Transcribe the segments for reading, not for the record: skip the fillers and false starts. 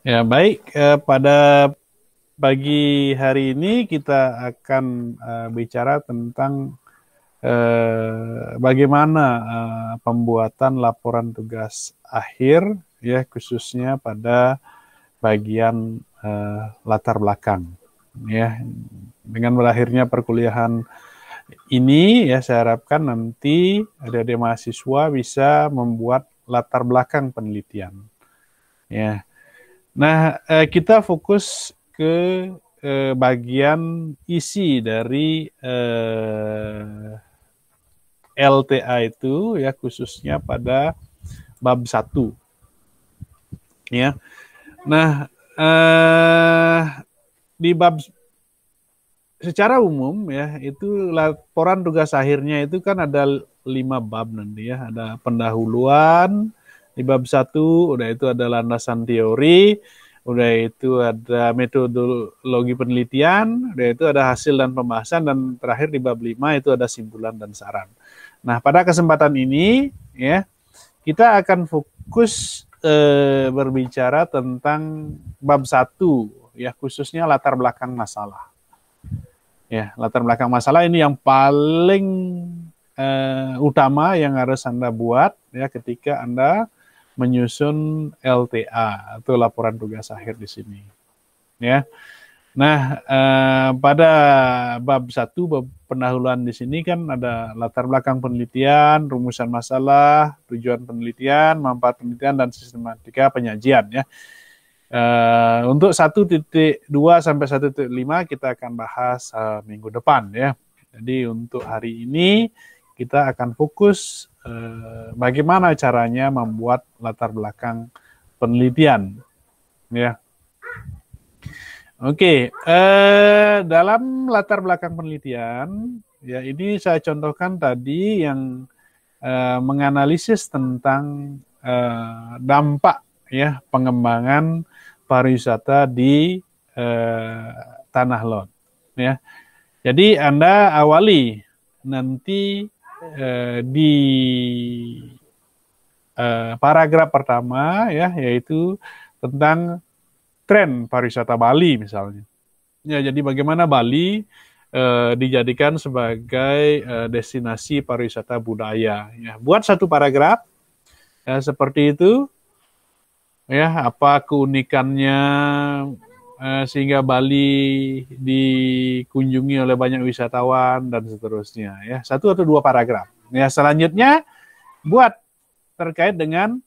Ya, baik. Pada pagi hari ini kita akan bicara tentang bagaimana pembuatan laporan tugas akhir, ya khususnya pada bagian latar belakang. Ya, dengan berakhirnya perkuliahan ini, ya saya harapkan nanti adik-adik mahasiswa bisa membuat latar belakang penelitian. Ya. Nah, kita fokus ke bagian isi dari LTA itu, ya khususnya pada bab 1. Ya. Nah, di bab secara umum ya itu laporan tugas akhirnya itu kan ada 5 bab nanti ya. Ada pendahuluan di bab 1, udah itu ada landasan teori, udah itu ada metodologi penelitian, udah itu ada hasil dan pembahasan, dan terakhir di bab 5 itu ada simpulan dan saran. Nah, pada kesempatan ini ya kita akan fokus berbicara tentang bab 1 ya, khususnya latar belakang masalah. Ya, latar belakang masalah ini yang paling utama yang harus Anda buat ya ketika Anda menyusun LTA atau laporan tugas akhir di sini. Ya. Nah, pada bab 1, bab pendahuluan di sini kan ada latar belakang penelitian, rumusan masalah, tujuan penelitian, manfaat penelitian, dan sistematika penyajian ya. Untuk 1.2 sampai 1.5 kita akan bahas minggu depan ya. Jadi untuk hari ini kita akan fokus bagaimana caranya membuat latar belakang penelitian ya. Oke, dalam latar belakang penelitian ya ini saya contohkan tadi yang menganalisis tentang dampak ya pengembangan pariwisata di Tanah Lot ya. Jadi Anda awali nanti di paragraf pertama ya, yaitu tentang tren pariwisata Bali misalnya. Ya, jadi bagaimana Bali dijadikan sebagai destinasi pariwisata budaya. Ya, buat satu paragraf ya, seperti itu. Ya, apa keunikannya sehingga Bali dikunjungi oleh banyak wisatawan dan seterusnya. Ya, 1 atau 2 paragraf. Ya, selanjutnya buat terkait dengan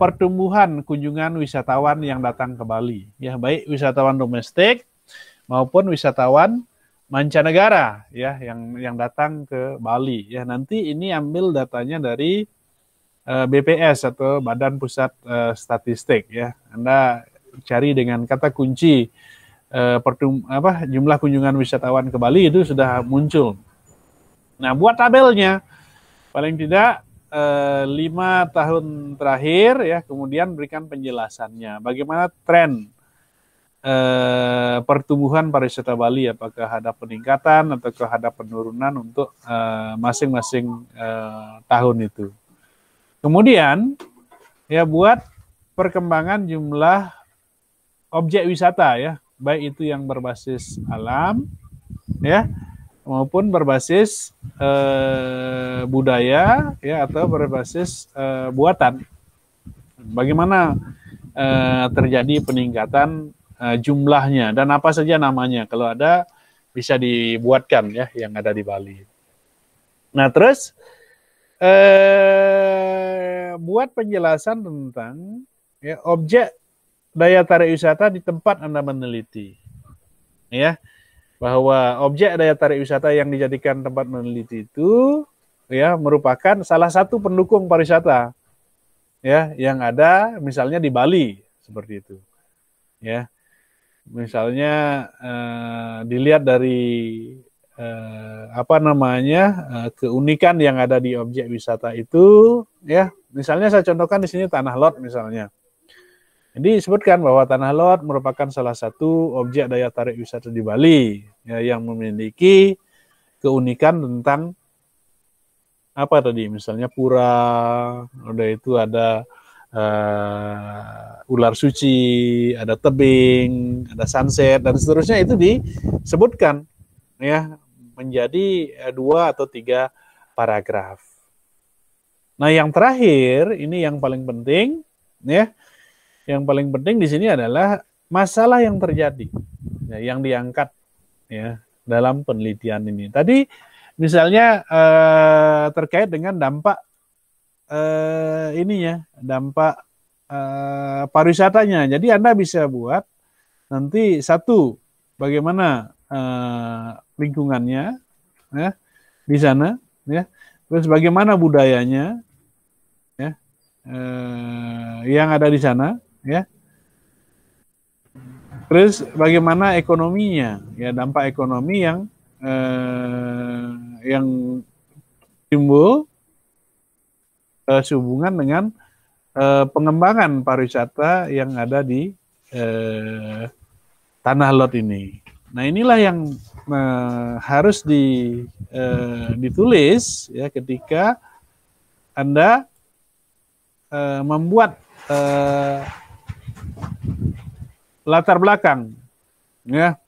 pertumbuhan kunjungan wisatawan yang datang ke Bali. Ya, baik wisatawan domestik maupun wisatawan mancanegara ya yang datang ke Bali. Ya, nanti ini ambil datanya dari BPS atau Badan Pusat Statistik ya. Anda cari dengan kata kunci jumlah kunjungan wisatawan ke Bali itu sudah muncul. Nah, buat tabelnya paling tidak 5 tahun terakhir ya, kemudian berikan penjelasannya bagaimana tren pertumbuhan pariwisata Bali, apakah ada peningkatan ataukah ada penurunan untuk masing-masing tahun itu. Kemudian ya buat perkembangan jumlah objek wisata ya, baik itu yang berbasis alam ya maupun berbasis budaya ya atau berbasis buatan. Bagaimana terjadi peningkatan jumlahnya dan apa saja namanya, kalau ada bisa dibuatkan ya yang ada di Bali. Nah, terus buat penjelasan tentang ya, objek daya tarik wisata di tempat Anda meneliti. Ya, bahwa objek daya tarik wisata yang dijadikan tempat meneliti itu ya merupakan salah satu pendukung pariwisata ya yang ada misalnya di Bali seperti itu. Ya. Misalnya dilihat dari keunikan yang ada di objek wisata itu ya, misalnya saya contohkan di sini Tanah Lot misalnya. Jadi disebutkan bahwa Tanah Lot merupakan salah satu objek daya tarik wisata di Bali ya, yang memiliki keunikan tentang apa tadi, misalnya pura, udah itu ada ular suci, ada tebing, ada sunset dan seterusnya, itu disebutkan ya menjadi 2 atau 3 paragraf. Nah, yang terakhir ini yang paling penting ya. Yang paling penting di sini adalah masalah yang terjadi ya, yang diangkat ya dalam penelitian ini. Tadi misalnya terkait dengan dampak ininya, dampak pariwisatanya. Jadi Anda bisa buat nanti satu, bagaimana lingkungannya ya di sana ya, terus bagaimana budayanya ya yang ada di sana ya, terus bagaimana ekonominya ya, dampak ekonomi yang timbul sehubungan dengan pengembangan pariwisata yang ada di Tanah Lot ini. Nah, inilah yang harus ditulis ya ketika Anda membuat latar belakang ya.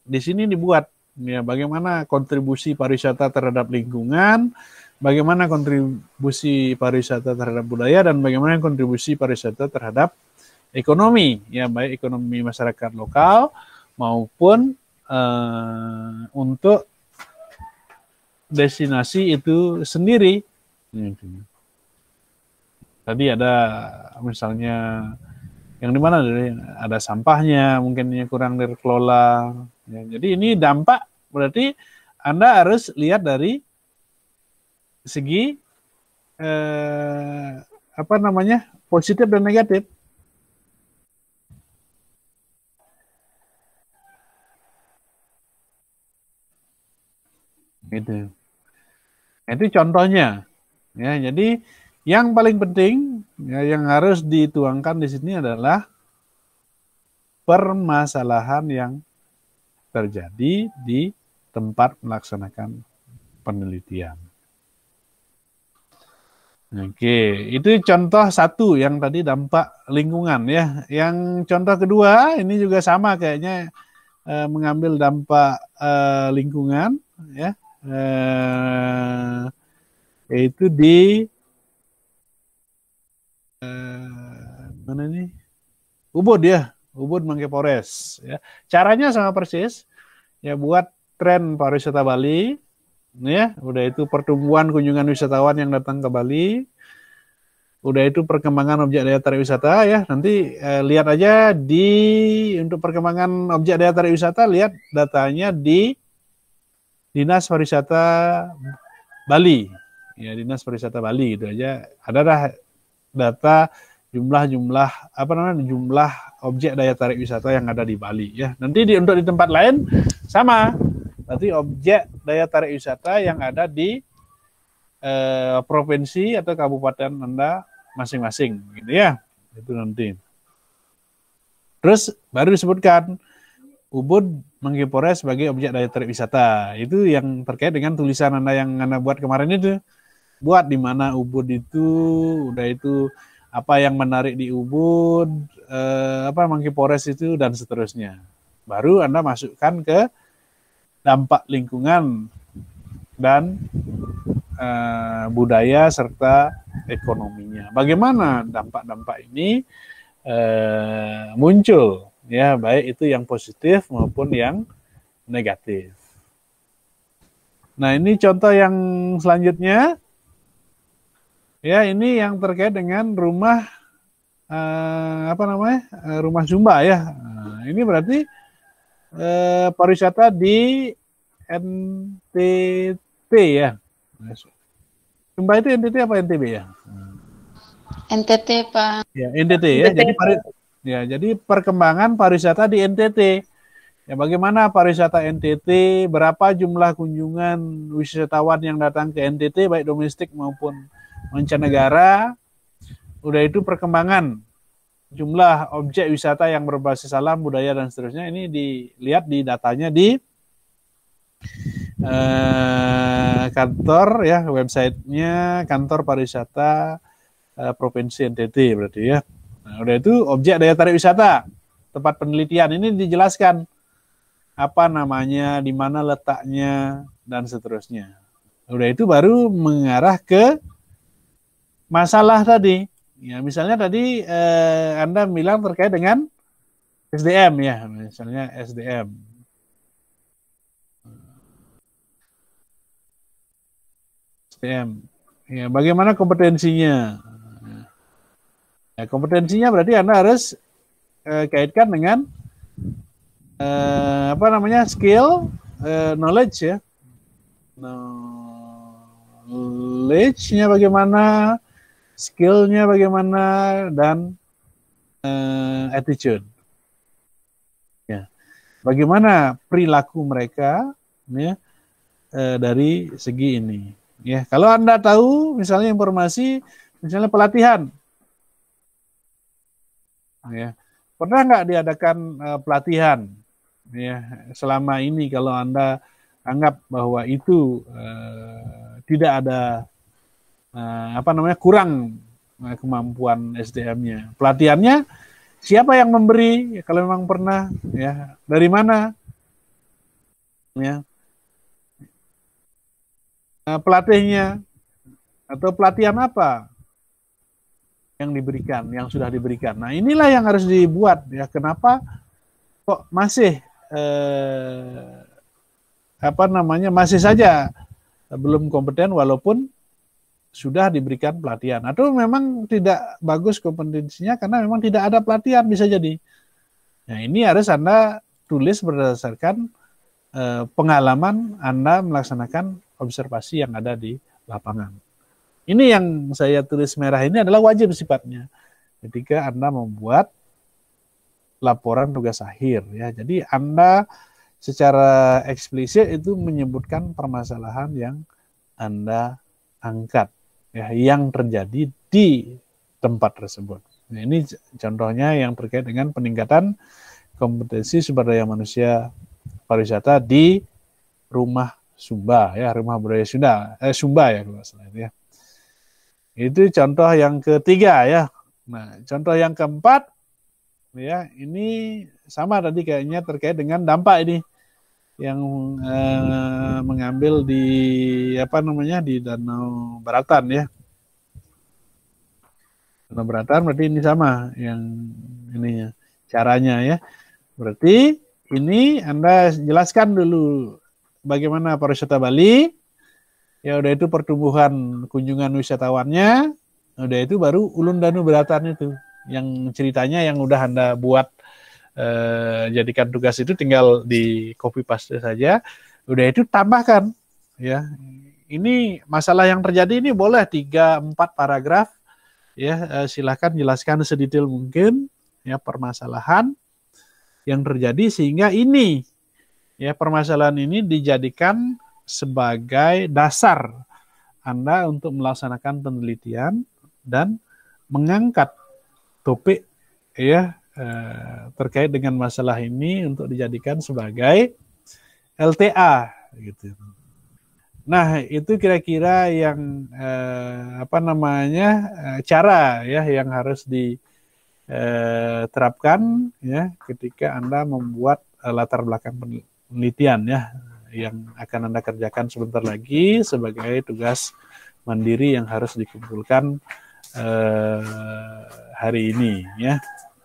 Di sini dibuat ya bagaimana kontribusi pariwisata terhadap lingkungan, bagaimana kontribusi pariwisata terhadap budaya, dan bagaimana kontribusi pariwisata terhadap ekonomi ya, baik ekonomi masyarakat lokal maupun untuk destinasi itu sendiri. Tadi ada misalnya yang di mana ada sampahnya, mungkin yang kurang terkelola. Ya, jadi ini dampak, berarti Anda harus lihat dari segi positif dan negatif. Gitu. Itu contohnya. Ya, jadi yang paling penting ya, yang harus dituangkan di sini adalah permasalahan yang terjadi di tempat melaksanakan penelitian. Oke, itu contoh satu yang tadi dampak lingkungan ya. Yang contoh kedua ini juga sama kayaknya, mengambil dampak lingkungan ya, yaitu di mana nih? Ubud ya, Ubud Mangke Forest ya. Caranya sama persis ya, buat tren pariwisata Bali ya, udah itu pertumbuhan kunjungan wisatawan yang datang ke Bali, udah itu perkembangan objek daya tarik wisata ya. Nanti lihat aja untuk perkembangan objek daya tarik wisata, lihat datanya di Dinas Pariwisata Bali ya, Dinas Pariwisata Bali itu aja ada dah data jumlah objek daya tarik wisata yang ada di Bali ya. Nanti untuk di tempat lain sama, nanti objek daya tarik wisata yang ada di provinsi atau kabupaten Anda masing-masing gitu ya. Itu nanti. Terus baru disebutkan Ubud Mangke Forest sebagai objek daya tarik wisata. Itu yang terkait dengan tulisan Anda yang Anda buat kemarin itu. Buat di mana Ubud itu, udah itu apa yang menarik di Ubud, Mangke Forest itu, dan seterusnya. Baru Anda masukkan ke dampak lingkungan dan budaya serta ekonominya. Bagaimana dampak-dampak ini muncul, ya, baik itu yang positif maupun yang negatif. Nah, ini contoh yang selanjutnya. Ya, ini yang terkait dengan rumah rumah Sumba ya. Nah, ini berarti pariwisata di NTT ya. Sumba itu NTT apa NTB ya? NTT, Pak. Ya, NTT ya. Jadi perkembangan pariwisata di NTT. Ya, bagaimana pariwisata NTT, berapa jumlah kunjungan wisatawan yang datang ke NTT baik domestik maupun mancanegara. Udah itu perkembangan jumlah objek wisata yang berbasis alam, budaya, dan seterusnya. Ini dilihat di datanya di kantor ya, websitenya kantor pariwisata Provinsi NTT berarti ya. Nah, udah itu objek daya tarik wisata, tempat penelitian ini dijelaskan apa namanya, di mana letaknya, dan seterusnya. Udah itu baru mengarah ke masalah tadi. Ya, misalnya tadi Anda bilang terkait dengan SDM ya, misalnya SDM. SDM. Ya, bagaimana kompetensinya? Ya, kompetensinya berarti Anda harus kaitkan dengan apa namanya, skill, knowledge ya. Knowledge-nya bagaimana, skill-nya bagaimana, dan attitude. Ya. Bagaimana perilaku mereka ya, dari segi ini. Ya, kalau Anda tahu misalnya informasi, misalnya pelatihan, ya, pernah nggak diadakan pelatihan? Ya, selama ini kalau Anda anggap bahwa itu tidak ada apa namanya, kurang kemampuan SDM-nya, pelatihannya siapa yang memberi? Ya, kalau memang pernah, ya dari mana? Ya, pelatihnya atau pelatihan apa yang diberikan, yang sudah diberikan. Nah, inilah yang harus dibuat ya. Kenapa kok masih apa namanya, masih saja belum kompeten walaupun sudah diberikan pelatihan, atau memang tidak bagus kompetensinya karena memang tidak ada pelatihan, bisa jadi. Nah, ini harus Anda tulis berdasarkan pengalaman Anda melaksanakan observasi yang ada di lapangan. Ini yang saya tulis merah ini adalah wajib sifatnya ketika Anda membuat laporan tugas akhir ya. Jadi Anda secara eksplisit itu menyebutkan permasalahan yang Anda angkat ya, yang terjadi di tempat tersebut. Nah, ini contohnya yang terkait dengan peningkatan kompetensi sumber daya manusia pariwisata di Rumah Sumba ya, Rumah Budaya Sumba ya kalau salah ya. Itu contoh yang ketiga ya. Nah, contoh yang keempat ya, ini sama tadi kayaknya terkait dengan dampak ini yang mengambil di apa namanya, di Danau Beratan ya. Danau Beratan berarti ini sama yang ininya caranya ya. Berarti ini Anda jelaskan dulu bagaimana pariwisata Bali. Ya udah itu pertumbuhan kunjungan wisatawannya, udah itu baru Ulun Danau Beratan itu yang ceritanya yang udah Anda buat jadikan tugas itu tinggal di copy paste saja. Udah itu tambahkan ya. Ini masalah yang terjadi ini boleh 3-4 paragraf ya, silahkan jelaskan sedetail mungkin ya permasalahan yang terjadi sehingga ini ya, permasalahan ini dijadikan sebagai dasar Anda untuk melaksanakan penelitian dan mengangkat topik ya terkait dengan masalah ini untuk dijadikan sebagai LTA gitu. Nah, itu kira-kira yang apa namanya, cara ya yang harus diterapkan ya ketika Anda membuat latar belakang penelitian ya, yang akan Anda kerjakan sebentar lagi sebagai tugas mandiri yang harus dikumpulkan hari ini ya.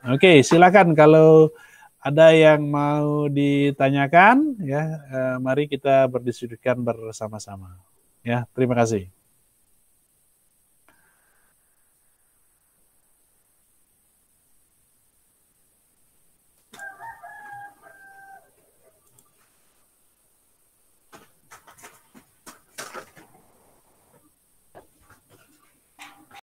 Oke, silakan kalau ada yang mau ditanyakan ya, mari kita berdiskusikan bersama-sama ya. Terima kasih.